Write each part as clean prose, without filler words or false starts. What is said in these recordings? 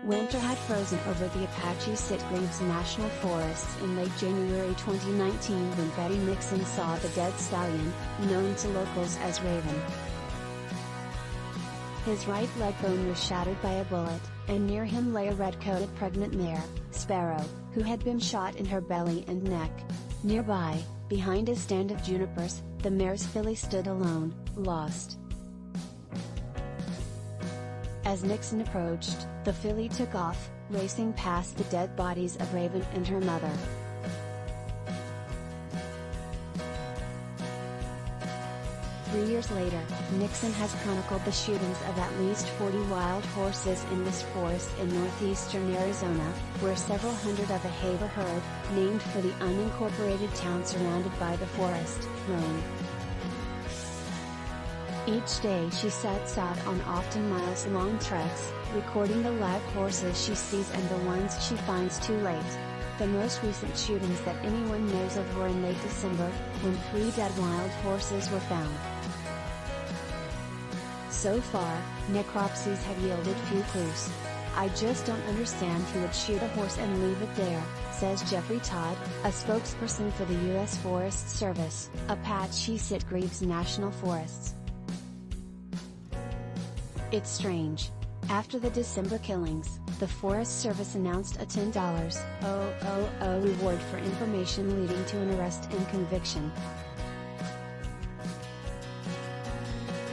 Winter had frozen over the Apache-Sitgreaves National Forests in late January 2019 when Betty Nixon saw the dead stallion, known to locals as Raven. His right leg bone was shattered by a bullet, and near him lay a red-coated pregnant mare, Sparrow, who had been shot in her belly and neck. Nearby, behind a stand of junipers, the mare's filly stood alone, lost. As Nixon approached, the filly took off, racing past the dead bodies of Raven and her mother. Three years later, Nixon has chronicled the shootings of at least 40 wild horses in this forest in northeastern Arizona, where several hundred of a Heber herd, named for the unincorporated town surrounded by the forest, roam. Each day she sets out on often miles-long treks, recording the live horses she sees and the ones she finds too late. The most recent shootings that anyone knows of were in late December, when 3 dead wild horses were found. So far, necropsies have yielded few clues. "I just don't understand who would shoot a horse and leave it there," says Jeffrey Todd, a spokesperson for the U.S. Forest Service, Apache-Sitgreaves National Forests. "It's strange. After the December killings, the Forest Service announced a $10,000 reward for information leading to an arrest and conviction.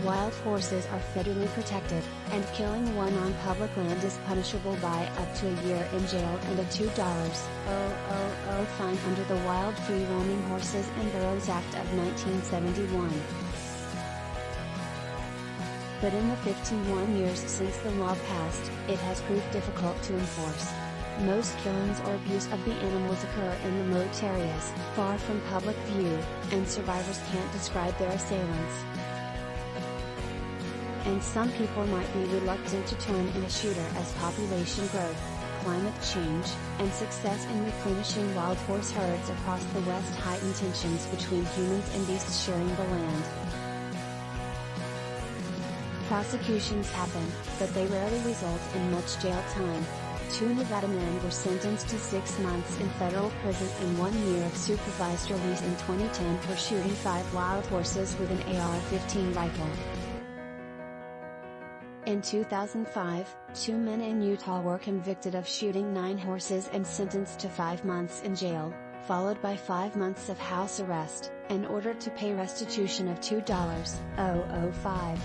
Wild horses are federally protected, and killing one on public land is punishable by up to a year in jail and a $2,000 fine under the Wild Free Roaming Horses and Burros Act of 1971. But in the 51 years since the law passed, it has proved difficult to enforce. Most killings or abuse of the animals occur in remote areas, far from public view, and survivors can't describe their assailants. And some people might be reluctant to turn in a shooter as population growth, climate change, and success in replenishing wild horse herds across the West heighten tensions between humans and beasts sharing the land. Prosecutions happen, but they rarely result in much jail time. 2 Nevada men were sentenced to 6 months in federal prison and 1 year of supervised release in 2010 for shooting 5 wild horses with an AR-15 rifle. In 2005, 2 men in Utah were convicted of shooting 9 horses and sentenced to 5 months in jail, followed by 5 months of house arrest, and ordered to pay restitution of $2,005.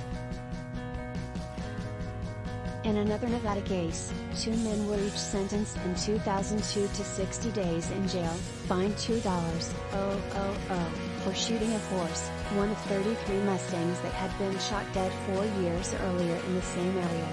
In another Nevada case, 2 men were each sentenced in 2002 to 60 days in jail, fined $2,000 for shooting a horse, one of 33 mustangs that had been shot dead 4 years earlier in the same area.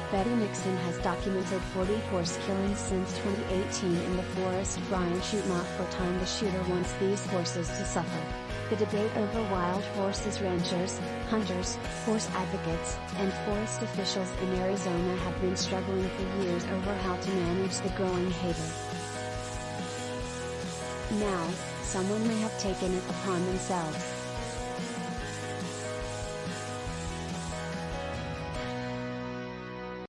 Betty Nixon has documented 40 horse killings since 2018 in the forestBryan Schutmaat for time the shooter wants these horses to suffer. The debate over wild horsesRanchers, hunters, horse advocates, and forest officials in Arizona have been struggling for years over how to manage the growing Heber. Now, someone may have taken it upon themselves